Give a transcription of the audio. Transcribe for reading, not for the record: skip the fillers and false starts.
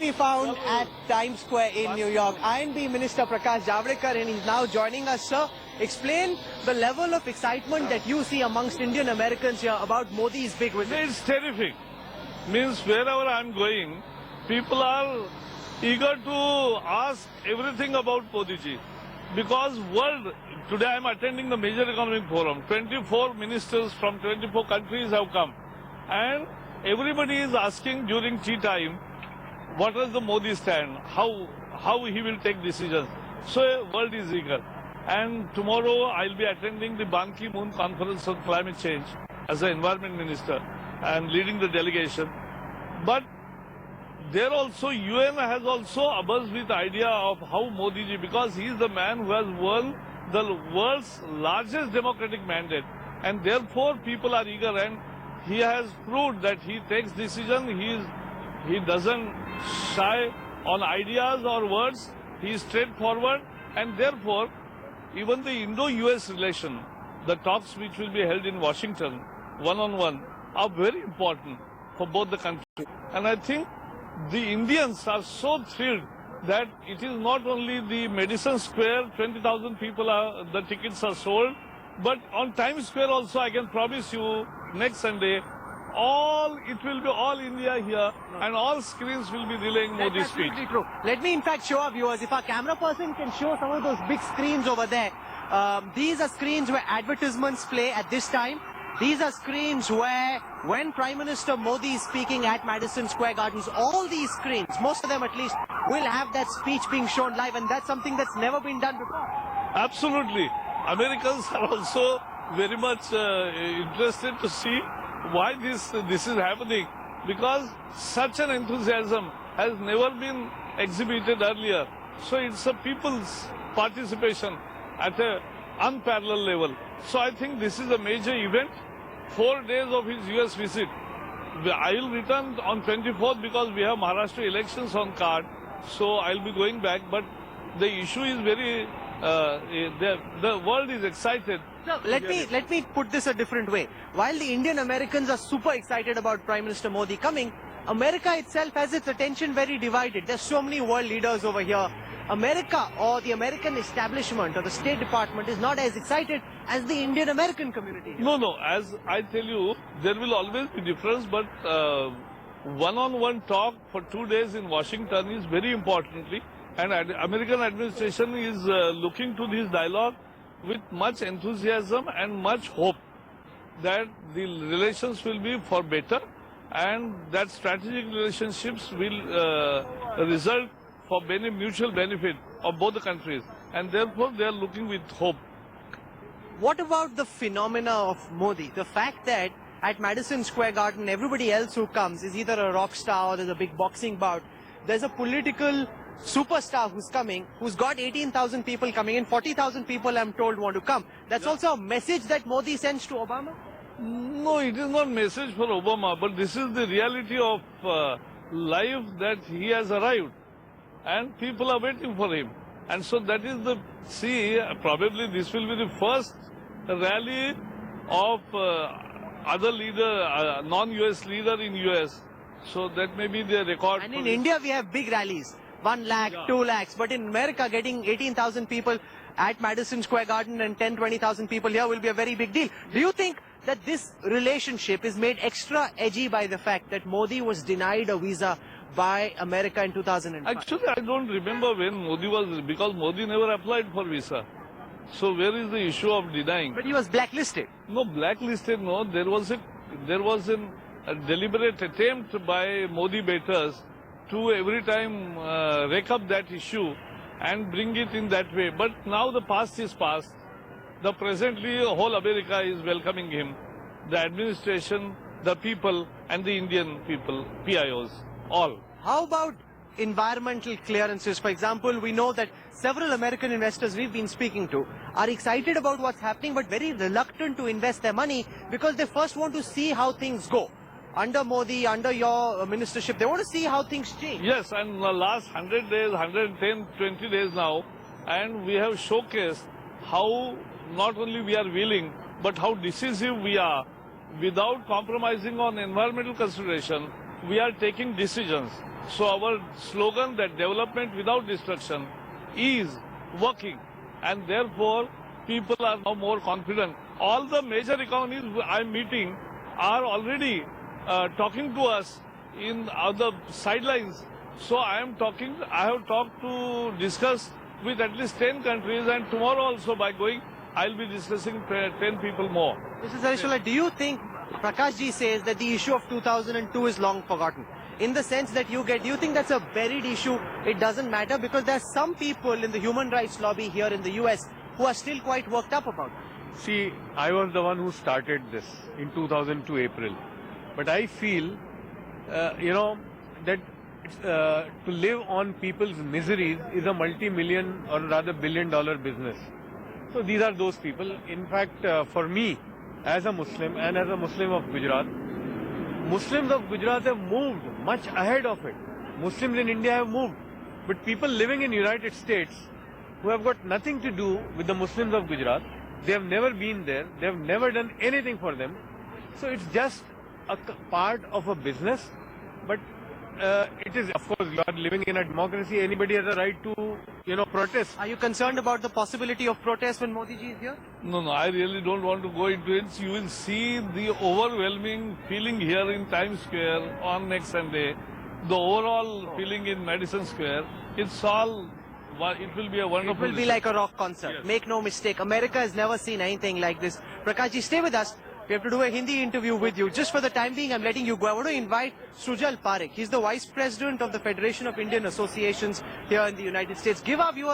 currently found at Times Square in New York. INB Minister Prakash Javadekar, and he's now joining us, sir. Explain the level of excitement that you see amongst Indian Americans here about Modi's big visit. It's terrific. Means wherever I'm going, people are eager to ask everything about Modi ji. Because today I'm attending the major economic forum. 24 ministers from 24 countries have come. And everybody is asking during tea time, what is the Modi stand? How he will take decisions. So world is eager. And tomorrow I'll be attending the Ban Ki-moon conference on climate change as the environment minister and leading the delegation. But there also, UN has also abuzz with the idea of how Modi ji, because he is the man who has won the world's largest democratic mandate. And therefore people are eager, and he has proved that he takes decision, he doesn't shy on ideas or words, he is straightforward, and therefore even the Indo-US relation, the talks which will be held in Washington, one-on-one, are very important for both the countries. And I think the Indians are so thrilled that it is not only the Madison Square, 20,000 people the tickets are sold, but on Times Square also, I can promise you, next Sunday, it will be all India here, and all screens will be relaying Modi's speech. Absolutely true. Let me in fact show our viewers, if our camera person can show some of those big screens over there. These are screens where advertisements play at this time. These are screens where, when Prime Minister Modi is speaking at Madison Square Gardens, all these screens, most of them at least, will have that speech being shown live, and that's something that's never been done before. Absolutely. Americans are also very much interested to see why this is happening, because such an enthusiasm has never been exhibited earlier. So it's a people's participation at an unparalleled level. So I think this is a major event. 4 days of his US visit. I will return on 24th because we have Maharashtra elections on card. So I'll be going back. But the issue is very, the world is excited. No, let me put this a different way. While the Indian Americans are super excited about Prime Minister Modi coming, America itself has its attention very divided. There's so many world leaders over here. America, or the American establishment or the State Department, is not as excited as the Indian American community. No, as I tell you, there will always be difference, but one-on-one talk for 2 days in Washington is very importantly, and American administration is looking to this dialogue with much enthusiasm and much hope that the relations will be for better, and that strategic relationships will result for mutual benefit of both the countries, and therefore they are looking with hope. What about the phenomena of Modi? The fact that at Madison Square Garden, everybody else who comes is either a rock star or there's a big boxing bout. There's a political superstar who's coming, who's got 18,000 people coming in, 40,000 people I'm told want to come. That's also a message that Modi sends to Obama? No, it is not a message for Obama, but this is the reality of life, that he has arrived and people are waiting for him. And so that is probably this will be the first rally of other leader, non-US leader in US. So that may be the record. And in India we have big rallies, 1 lakh, 2 lakhs. But in America, getting 18,000 people at Madison Square Garden and 20,000 people here will be a very big deal. Do you think that this relationship is made extra edgy by the fact that Modi was denied a visa by America in 2005? Actually, I don't remember when Modi was, because Modi never applied for visa. So where is the issue of denying? But he was blacklisted. No, blacklisted, no. There was a deliberate attempt by Modi baiters to every time rake up that issue and bring it in that way. But now the past is past. The presently whole America is welcoming him. The administration, the people, and the Indian people, PIOs, all. How about environmental clearances? For example, we know that several American investors we've been speaking to are excited about what's happening, but very reluctant to invest their money because they first want to see how things go. Under Modi, under your ministership, they want to see how things change. Yes, and the last 100 days, 110, 20 days now, and we have showcased how not only we are willing, but how decisive we are. Without compromising on environmental consideration, we are taking decisions. So our slogan that development without destruction is working, and therefore people are now more confident. All the major economies I'm meeting are already talking to us in other sidelines. So I have talked to discuss with at least 10 countries, and tomorrow also by going, I'll be discussing 10 people more. Mr. Zarishwala, do you think Prakash ji says that the issue of 2002 is long forgotten? In the sense that do you think that's a buried issue? It doesn't matter because there are some people in the human rights lobby here in the US who are still quite worked up about it. See, I was the one who started this in 2002 April. But I feel, that to live on people's miseries is a multi-million or rather billion-dollar business. So these are those people. In fact, for me, as a Muslim and as a Muslim of Gujarat, Muslims of Gujarat have moved much ahead of it. Muslims in India have moved. But people living in United States who have got nothing to do with the Muslims of Gujarat, they have never been there, they have never done anything for them. So it's just a part of a business. But it is, of course, you are living in a democracy. Anybody has a right to, protest. Are you concerned about the possibility of protest when Modi ji is here? No, I really don't want to go into it. You will see the overwhelming feeling here in Times Square on next Sunday. The overall feeling in Madison Square. It will be a wonderful. It will be like a rock concert. Yes. Make no mistake. America has never seen anything like this. Prakash ji, stay with us. We have to do a Hindi interview with you. Just for the time being, I'm letting you go. I want to invite Sujal Parekh. He's the Vice President of the Federation of Indian Associations here in the United States. Give our viewers